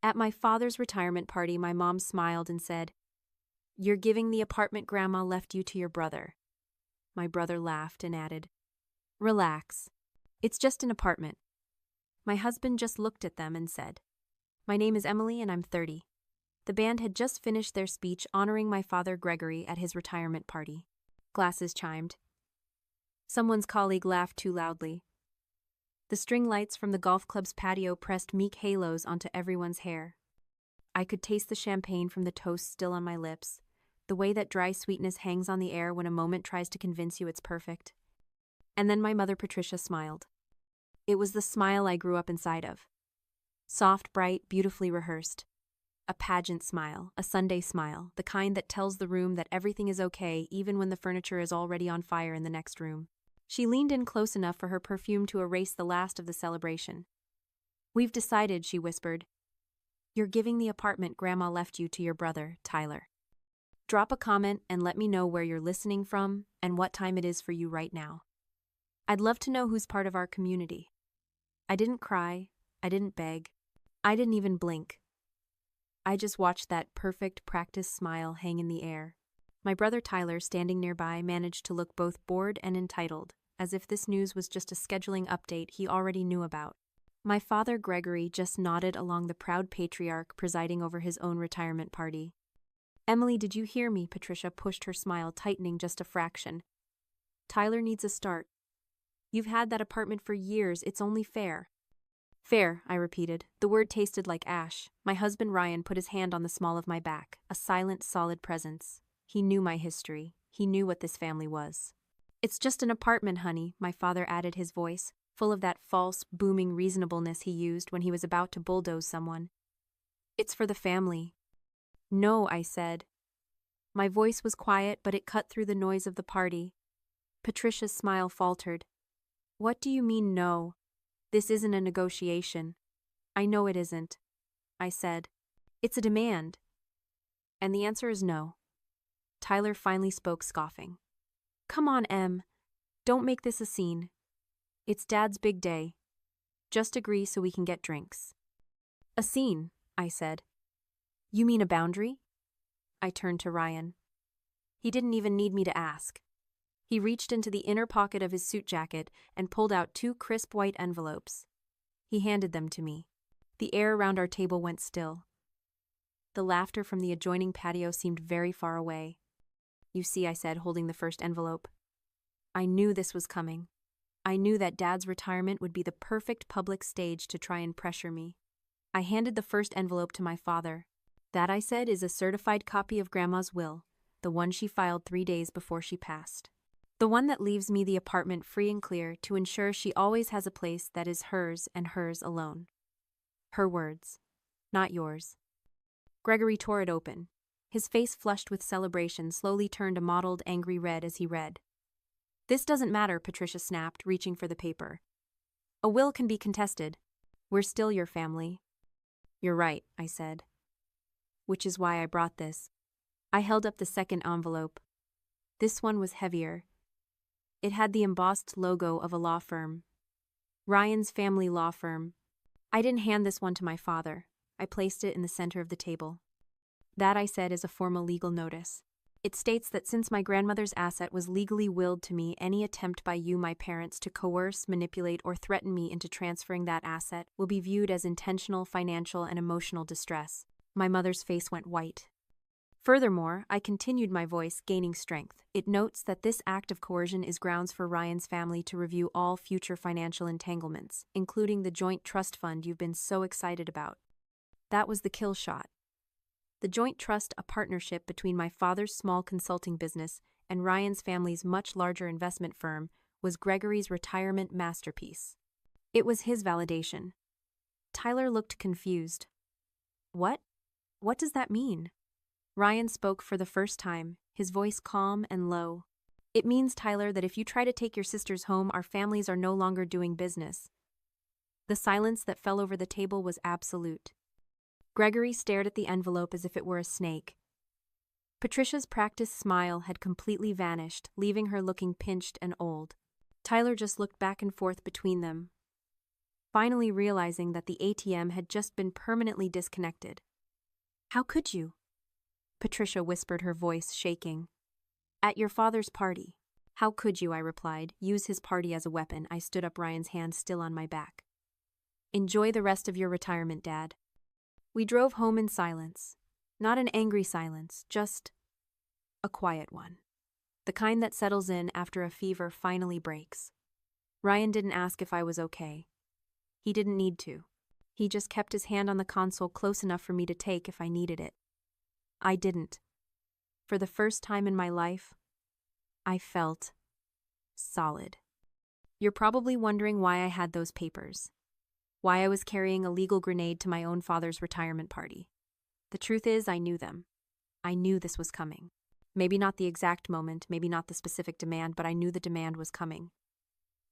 At my father's retirement party, my mom smiled and said, "You're giving the apartment Grandma left you to your brother." My brother laughed and added, "Relax. It's just an apartment." My husband just looked at them and said, "My name is Emily and I'm 30. The band had just finished their speech honoring my father Gregory at his retirement party. Glasses chimed. Someone's colleague laughed too loudly. The string lights from the golf club's patio pressed meek halos onto everyone's hair. I could taste the champagne from the toast still on my lips, the way that dry sweetness hangs on the air when a moment tries to convince you it's perfect. And then my mother Patricia smiled. It was the smile I grew up inside of. Soft, bright, beautifully rehearsed. A pageant smile, a Sunday smile, the kind that tells the room that everything is okay even when the furniture is already on fire in the next room. She leaned in close enough for her perfume to erase the last of the celebration. "We've decided," she whispered. "You're giving the apartment Grandma left you to your brother, Tyler. Drop a comment and let me know where you're listening from and what time it is for you right now. I'd love to know who's part of our community." I didn't cry, I didn't beg, I didn't even blink. I just watched that perfect practice smile hang in the air. My brother Tyler, standing nearby, managed to look both bored and entitled, as if this news was just a scheduling update he already knew about. My father Gregory just nodded along the proud patriarch presiding over his own retirement party. "Emily, did you hear me?" Patricia pushed her smile, tightening just a fraction. "Tyler needs a start. You've had that apartment for years, it's only fair." "Fair," I repeated. The word tasted like ash. My husband Ryan put his hand on the small of my back, a silent, solid presence. He knew my history. He knew what this family was. "It's just an apartment, honey," my father added, his voice full of that false, booming reasonableness he used when he was about to bulldoze someone. "It's for the family." "No," I said. My voice was quiet, but it cut through the noise of the party. Patricia's smile faltered. "What do you mean, no? This isn't a negotiation." "I know it isn't," I said. "It's a demand." "And the answer is no." Tyler finally spoke, scoffing. "Come on, Em. Don't make this a scene. It's Dad's big day. Just agree so we can get drinks." "A scene," I said. "You mean a boundary?" I turned to Ryan. He didn't even need me to ask. He reached into the inner pocket of his suit jacket and pulled out 2 crisp white envelopes. He handed them to me. The air around our table went still. The laughter from the adjoining patio seemed very far away. "You see," I said, holding the first envelope. "I knew this was coming. I knew that Dad's retirement would be the perfect public stage to try and pressure me." I handed the first envelope to my father. "That," I said, "is a certified copy of Grandma's will, the one she filed 3 days before she passed. The one that leaves me the apartment free and clear to ensure she always has a place that is hers and hers alone. Her words, not yours." Gregory tore it open. His face, flushed with celebration, slowly turned a mottled, angry red as he read. "This doesn't matter," Patricia snapped, reaching for the paper. "A will can be contested. We're still your family." "You're right," I said. "Which is why I brought this." I held up the second envelope. This one was heavier. It had the embossed logo of a law firm. Ryan's family law firm. I didn't hand this one to my father. I placed it in the center of the table. "That," I said, "is a formal legal notice. It states that since my grandmother's asset was legally willed to me, any attempt by you, my parents, to coerce, manipulate, or threaten me into transferring that asset will be viewed as intentional financial and emotional distress." My mother's face went white. Furthermore, I continued, my voice gaining strength. "It notes that this act of coercion is grounds for Ryan's family to review all future financial entanglements, including the joint trust fund you've been so excited about." That was the kill shot. The joint trust, a partnership between my father's small consulting business and Ryan's family's much larger investment firm, was Gregory's retirement masterpiece. It was his validation. Tyler looked confused. "What? What does that mean?" Ryan spoke for the first time, his voice calm and low. "It means, Tyler, that if you try to take your sister's home, our families are no longer doing business." The silence that fell over the table was absolute. Gregory stared at the envelope as if it were a snake. Patricia's practiced smile had completely vanished, leaving her looking pinched and old. Tyler just looked back and forth between them. finally realizing that the ATM had just been permanently disconnected. How could you? Patricia whispered, her voice shaking. At your father's party. How could you, I replied, use his party as a weapon. I stood up, Ryan's hand still on my back. Enjoy the rest of your retirement, Dad. We drove home in silence. Not an angry silence, just a quiet one. The kind that settles in after a fever finally breaks. Ryan didn't ask if I was okay. He didn't need to. He just kept his hand on the console close enough for me to take if I needed it. I didn't. For the first time in my life, I felt solid. You're probably wondering why I had those papers. Why I was carrying a legal grenade to my own father's retirement party. The truth is, I knew them. I knew this was coming. Maybe not the exact moment, maybe not the specific demand, but I knew the demand was coming.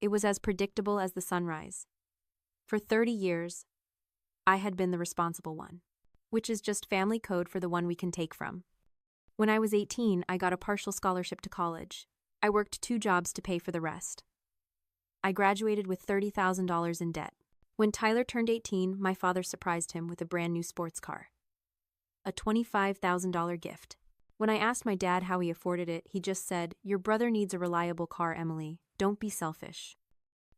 It was as predictable as the sunrise. For 30 years, I had been the responsible one, which is just family code for the one we can take from. When I was 18, I got a partial scholarship to college. I worked 2 jobs to pay for the rest. I graduated with $30,000 in debt. When Tyler turned 18, my father surprised him with a brand new sports car. A $25,000 gift. When I asked my dad how he afforded it, he just said, "Your brother needs a reliable car, Emily. Don't be selfish."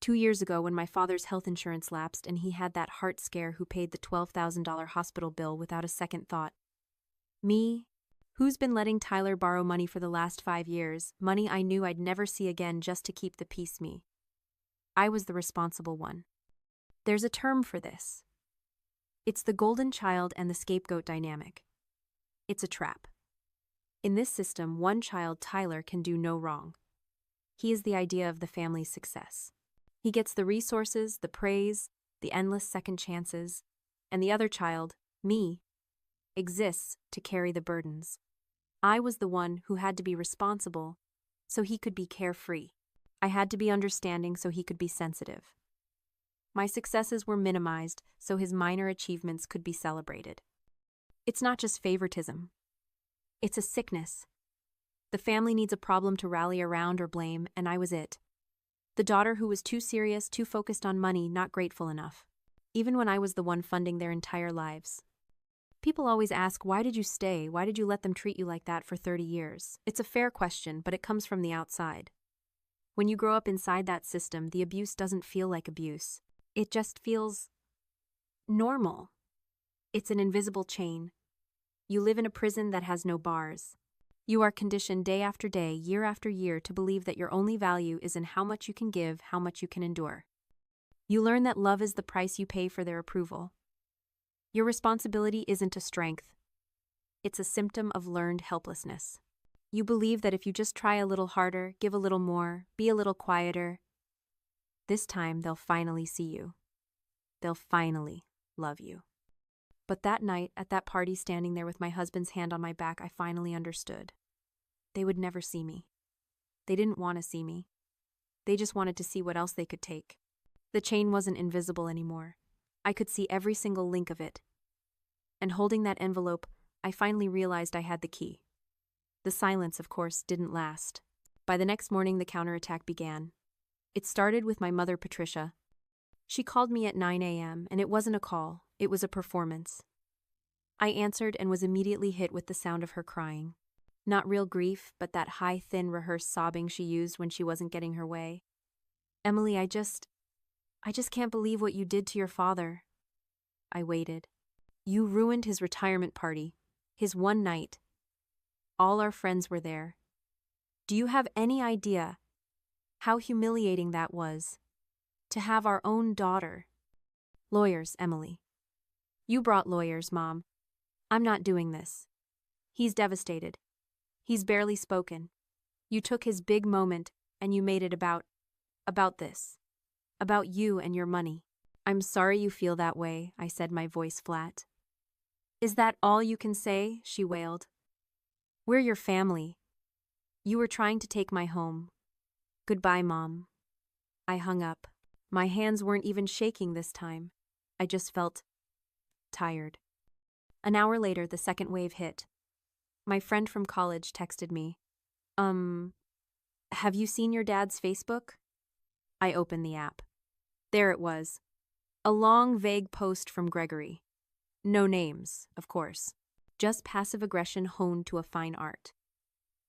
2 years ago, when my father's health insurance lapsed and he had that heart scare, who paid the $12,000 hospital bill without a second thought? Me? Who's been letting Tyler borrow money for the last 5 years, money I knew I'd never see again just to keep the peace? Me. I was the responsible one. There's a term for this. It's the golden child and the scapegoat dynamic. It's a trap. In this system, one child, Tyler, can do no wrong. He is the idea of the family's success. He gets the resources, the praise, the endless second chances, and the other child, me, exists to carry the burdens. I was the one who had to be responsible so he could be carefree. I had to be understanding so he could be sensitive. My successes were minimized so his minor achievements could be celebrated. It's not just favoritism. It's a sickness. The family needs a problem to rally around or blame, and I was it. The daughter who was too serious, too focused on money, not grateful enough. Even when I was the one funding their entire lives. People always ask, why did you stay? Why did you let them treat you like that for 30 years? It's a fair question, but it comes from the outside. When you grow up inside that system, the abuse doesn't feel like abuse. It just feels normal. It's an invisible chain. You live in a prison that has no bars. You are conditioned day after day, year after year, to believe that your only value is in how much you can give, how much you can endure. You learn that love is the price you pay for their approval. Your responsibility isn't a strength. It's a symptom of learned helplessness. You believe that if you just try a little harder, give a little more, be a little quieter, this time they'll finally see you. They'll finally love you. But that night, at that party, standing there with my husband's hand on my back, I finally understood. They would never see me. They didn't want to see me. They just wanted to see what else they could take. The chain wasn't invisible anymore. I could see every single link of it. And holding that envelope, I finally realized I had the key. The silence, of course, didn't last. By the next morning, the counterattack began. It started with my mother, Patricia. She called me at 9 a.m., and it wasn't a call, it was a performance. I answered and was immediately hit with the sound of her crying. Not real grief, but that high, thin, rehearsed sobbing she used when she wasn't getting her way. "Emily, I just can't believe what you did to your father." I waited. "You ruined his retirement party, his one night. All our friends were there. Do you have any idea how humiliating that was? To have our own daughter." "Lawyers, Emily. You brought lawyers, Mom. I'm not doing this. He's devastated. He's barely spoken. You took his big moment and you made it about this. About you and your money." "I'm sorry you feel that way," I said, my voice flat. "Is that all you can say?" she wailed. "We're your family. You were trying to take my home. Goodbye, Mom." I hung up. My hands weren't even shaking this time. I just felt tired. An hour later, the second wave hit. My friend from college texted me. Have you seen your dad's Facebook?" I opened the app. There it was. A long, vague post from Gregory. No names, of course. Just passive aggression honed to a fine art.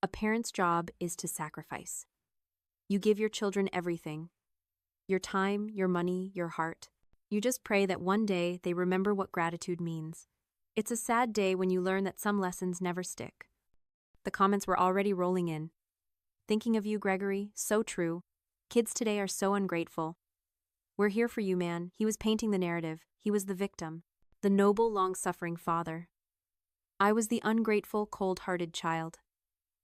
A parent's job is to sacrifice. You give your children everything. Your time, your money, your heart. You just pray that one day they remember what gratitude means. It's a sad day when you learn that some lessons never stick. The comments were already rolling in. Thinking of you, Gregory, so true. Kids today are so ungrateful. We're here for you, man. He was painting the narrative. He was the victim. The noble, long-suffering father. I was the ungrateful, cold-hearted child.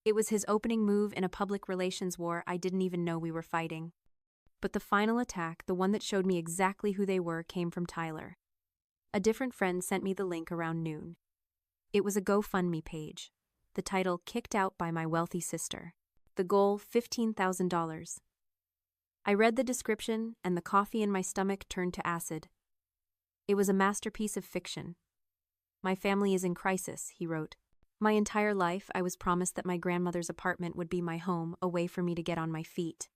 It was his opening move in a public relations war I didn't even know we were fighting. But the final attack, the one that showed me exactly who they were, came from Tyler. A different friend sent me the link around noon. It was a GoFundMe page. The title, "Kicked Out by My Wealthy Sister." The goal, $15,000. I read the description, and the coffee in my stomach turned to acid. It was a masterpiece of fiction. My family is in crisis, he wrote. My entire life, I was promised that my grandmother's apartment would be my home, a way for me to get on my feet.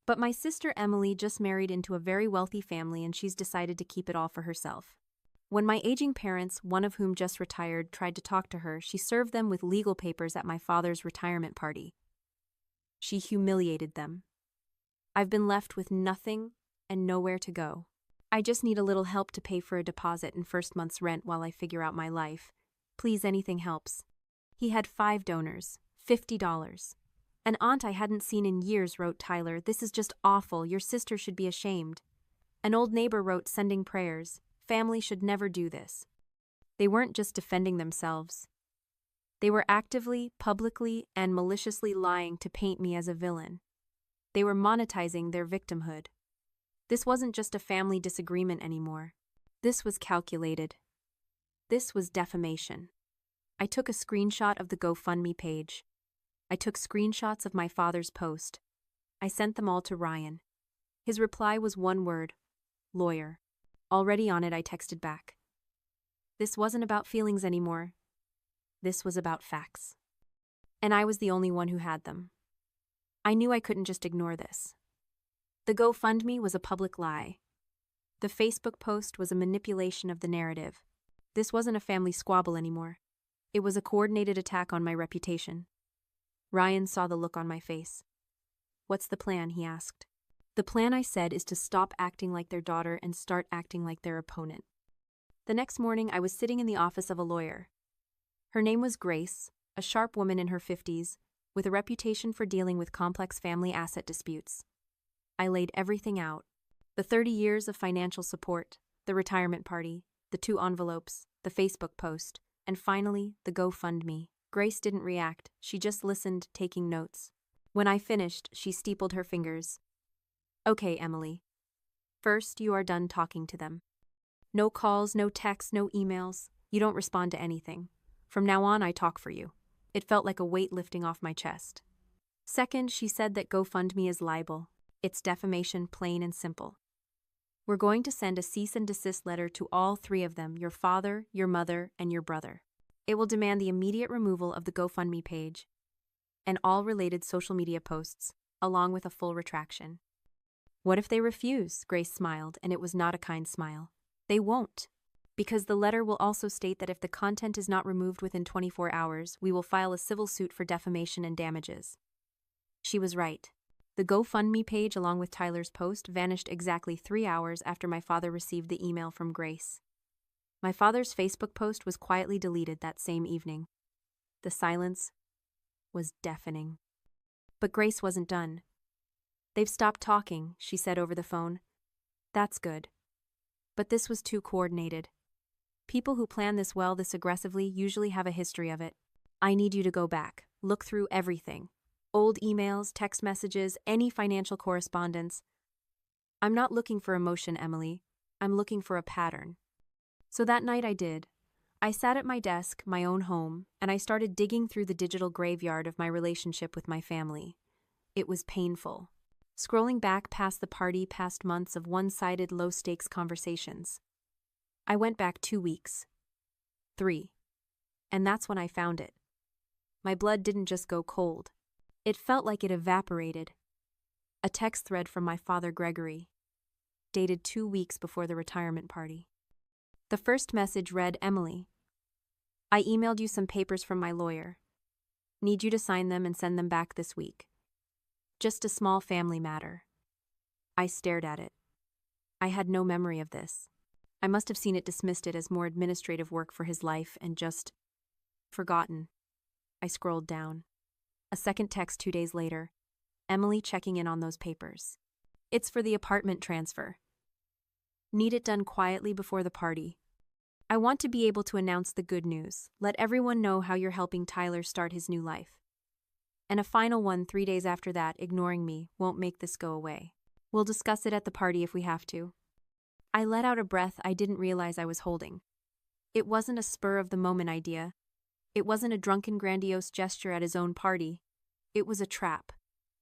But my sister Emily just married into a very wealthy family, and she's decided to keep it all for herself. When my aging parents, one of whom just retired, tried to talk to her, she served them with legal papers at my father's retirement party. She humiliated them. I've been left with nothing and nowhere to go. I just need a little help to pay for a deposit and first month's rent while I figure out my life. Please, anything helps. He had 5 donors, $50. An aunt I hadn't seen in years wrote, Tyler, this is just awful. Your sister should be ashamed. An old neighbor wrote, sending prayers. Family should never do this. They weren't just defending themselves. They were actively, publicly, and maliciously lying to paint me as a villain. They were monetizing their victimhood. This wasn't just a family disagreement anymore. This was calculated. This was defamation. I took a screenshot of the GoFundMe page. I took screenshots of my father's post. I sent them all to Ryan. His reply was one word: lawyer. Already on it, I texted back. This wasn't about feelings anymore. This was about facts. And I was the only one who had them. I knew I couldn't just ignore this. The GoFundMe was a public lie. The Facebook post was a manipulation of the narrative. This wasn't a family squabble anymore. It was a coordinated attack on my reputation. Ryan saw the look on my face. What's the plan? He asked. The plan, I said, is to stop acting like their daughter and start acting like their opponent. The next morning, I was sitting in the office of a lawyer. Her name was Grace, a sharp woman in her 50s, with a reputation for dealing with complex family asset disputes. I laid everything out. The 30 years of financial support, the retirement party, the 2 envelopes, the Facebook post, and finally, the GoFundMe. Grace didn't react. She just listened, taking notes. When I finished, she steepled her fingers. Okay, Emily. First, you are done talking to them. No calls, no texts, no emails. You don't respond to anything. From now on, I talk for you. It felt like a weight lifting off my chest. Second, she said that GoFundMe is libel. It's defamation, plain and simple. We're going to send a cease and desist letter to all 3 of them, your father, your mother, and your brother. It will demand the immediate removal of the GoFundMe page and all related social media posts, along with a full retraction. What if they refuse? Grace smiled, and it was not a kind smile. They won't, because the letter will also state that if the content is not removed within 24 hours, we will file a civil suit for defamation and damages. She was right. The GoFundMe page, along with Tyler's post, vanished exactly 3 hours after my father received the email from Grace. My father's Facebook post was quietly deleted that same evening. The silence was deafening. But Grace wasn't done. They've stopped talking, she said over the phone. That's good. But this was too coordinated. People who plan this well, this aggressively, usually have a history of it. I need you to go back, look through everything. Old emails, text messages, any financial correspondence. I'm not looking for emotion, Emily. I'm looking for a pattern. So that night I did. I sat at my desk, my own home, and I started digging through the digital graveyard of my relationship with my family. It was painful. Scrolling back past the party, past months of one-sided, low-stakes conversations. I went back 2 weeks. 3. And that's when I found it. My blood didn't just go cold. It felt like it evaporated. A text thread from my father, Gregory. dated 2 weeks before the retirement party. The first message read, "Emily, I emailed you some papers from my lawyer. Need you to sign them and send them back this week. Just a small family matter." I stared at it. I had no memory of this. I must have seen it, dismissed it as more administrative work for his life, and just forgotten. I scrolled down. A second text 2 days later. "Emily checking in on those papers. It's for the apartment transfer. Need it done quietly before the party. I want to be able to announce the good news. Let everyone know how you're helping Tyler start his new life." And a final one 3 days after that, ignoring me, "Won't make this go away. We'll discuss it at the party if we have to." I let out a breath I didn't realize I was holding. It wasn't a spur-of-the-moment idea. It wasn't a drunken, grandiose gesture at his own party. It was a trap.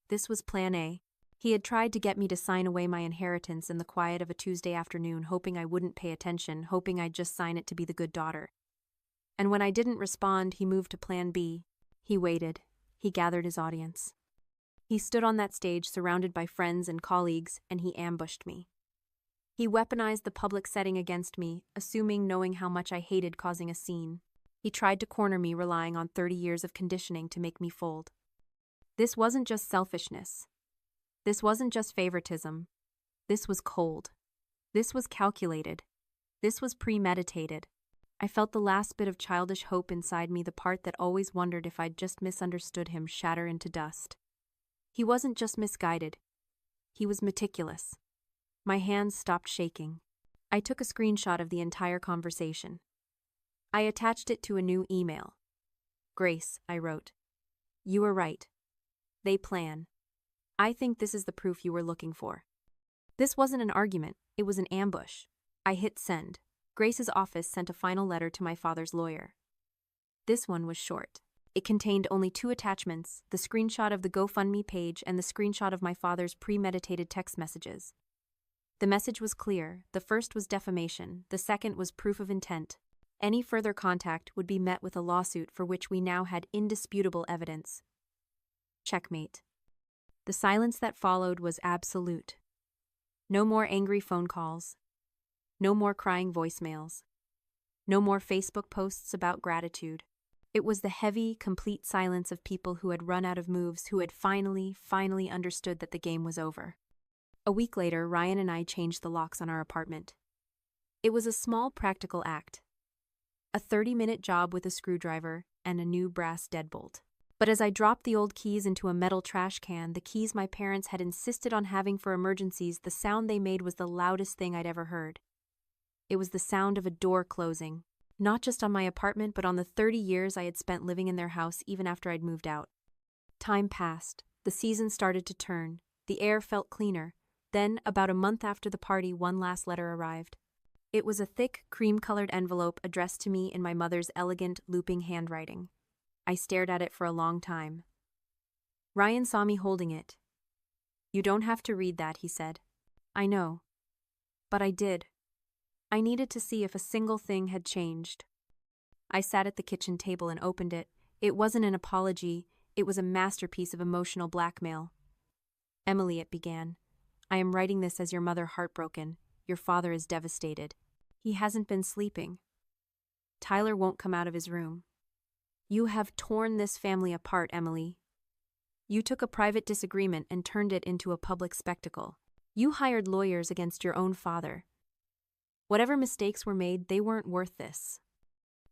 This was Plan A. He had tried to get me to sign away my inheritance in the quiet of a Tuesday afternoon, hoping I wouldn't pay attention, hoping I'd just sign it to be the good daughter. And when I didn't respond, he moved to Plan B. He waited. He gathered his audience. He stood on that stage, surrounded by friends and colleagues, and he ambushed me. He weaponized the public setting against me, assuming knowing how much I hated causing a scene. He tried to corner me, relying on 30 years of conditioning to make me fold. This wasn't just selfishness. This wasn't just favoritism. This was cold. This was calculated. This was premeditated. I felt the last bit of childish hope inside me, the part that always wondered if I'd just misunderstood him, shatter into dust. He wasn't just misguided. He was meticulous. My hands stopped shaking. I took a screenshot of the entire conversation. I attached it to a new email. "Grace," I wrote. "You were right. They plan. I think this is the proof you were looking for." This wasn't an argument, it was an ambush. I hit send. Grace's office sent a final letter to my father's lawyer. This one was short. It contained only 2 attachments, the screenshot of the GoFundMe page and the screenshot of my father's premeditated text messages. The message was clear. The first was defamation, the second was proof of intent. Any further contact would be met with a lawsuit for which we now had indisputable evidence. Checkmate. The silence that followed was absolute. No more angry phone calls. No more crying voicemails. No more Facebook posts about gratitude. It was the heavy, complete silence of people who had run out of moves, who had finally understood that the game was over. A week later, Ryan and I changed the locks on our apartment. It was a small, practical act. A 30-minute job with a screwdriver and a new brass deadbolt. But as I dropped the old keys into a metal trash can, the keys my parents had insisted on having for emergencies, the sound they made was the loudest thing I'd ever heard. It was the sound of a door closing, not just on my apartment, but on the 30 years I had spent living in their house even after I'd moved out. Time passed. The season started to turn. The air felt cleaner. Then, about a month after the party, one last letter arrived. It was a thick, cream-colored envelope addressed to me in my mother's elegant, looping handwriting. I stared at it for a long time. Ryan saw me holding it. "You don't have to read that," he said. "I know. But I did. I needed to see if a single thing had changed." I sat at the kitchen table and opened it. It wasn't an apology. It was a masterpiece of emotional blackmail. "Emily," it began, "I am writing this as your mother, heartbroken. Your father is devastated. He hasn't been sleeping. Tyler won't come out of his room. You have torn this family apart, Emily. You took a private disagreement and turned it into a public spectacle. You hired lawyers against your own father. Whatever mistakes were made, they weren't worth this.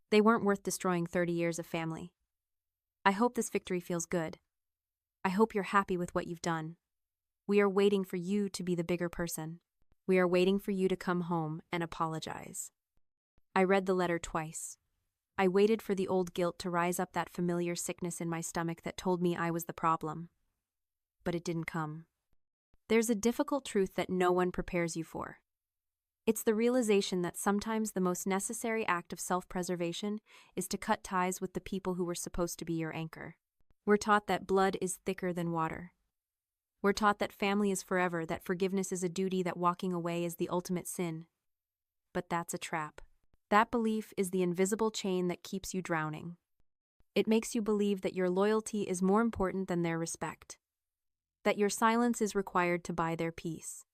They weren't worth destroying 30 years of family. I hope this victory feels good. I hope you're happy with what you've done. We are waiting for you to be the bigger person. We are waiting for you to come home and apologize." I read the letter twice. I waited for the old guilt to rise up, that familiar sickness in my stomach that told me I was the problem. But it didn't come. There's a difficult truth that no one prepares you for. It's the realization that sometimes the most necessary act of self-preservation is to cut ties with the people who were supposed to be your anchor. We're taught that blood is thicker than water. We're taught that family is forever, that forgiveness is a duty, that walking away is the ultimate sin. But that's a trap. That belief is the invisible chain that keeps you drowning. It makes you believe that your loyalty is more important than their respect, that your silence is required to buy their peace.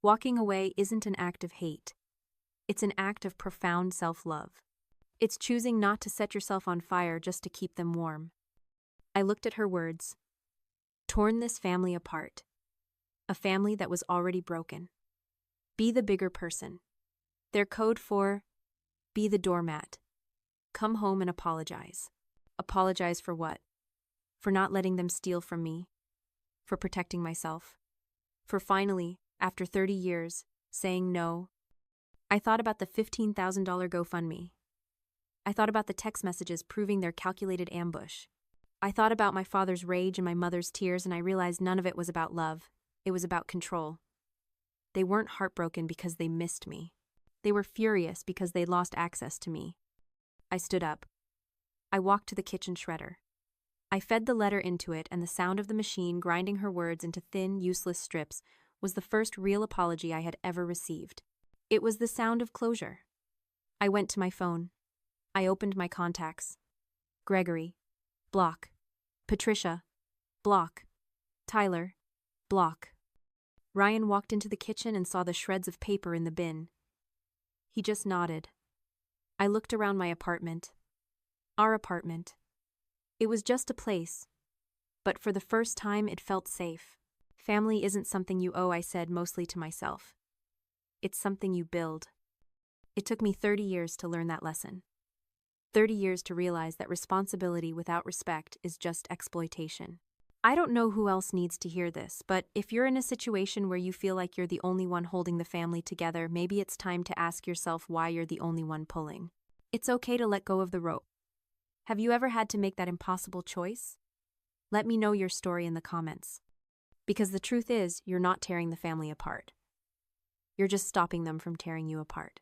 Walking away isn't an act of hate. It's an act of profound self-love. It's choosing not to set yourself on fire just to keep them warm. I looked at her words. Torn this family apart. A family that was already broken. Be the bigger person. Their code for be the doormat. Come home and apologize. Apologize for what? For not letting them steal from me. For protecting myself. For finally, after 30 years, saying no. I thought about the $15,000 GoFundMe. I thought about the text messages proving their calculated ambush. I thought about my father's rage and my mother's tears, and I realized none of it was about love. It was about control. They weren't heartbroken because they missed me. They were furious because they lost access to me. I stood up. I walked to the kitchen shredder. I fed the letter into it, and the sound of the machine grinding her words into thin, useless strips was the first real apology I had ever received. It was the sound of closure. I went to my phone. I opened my contacts. Gregory. Block. Patricia. Block. Tyler. Block. Ryan walked into the kitchen and saw the shreds of paper in the bin. He just nodded. I looked around my apartment. Our apartment. It was just a place. But for the first time, it felt safe. Family isn't something you owe, I said, mostly to myself. It's something you build. It took me 30 years to learn that lesson. 30 years to realize that responsibility without respect is just exploitation. I don't know who else needs to hear this, but if you're in a situation where you feel like you're the only one holding the family together, maybe it's time to ask yourself why you're the only one pulling. It's okay to let go of the rope. Have you ever had to make that impossible choice? Let me know your story in the comments. Because the truth is, you're not tearing the family apart. You're just stopping them from tearing you apart.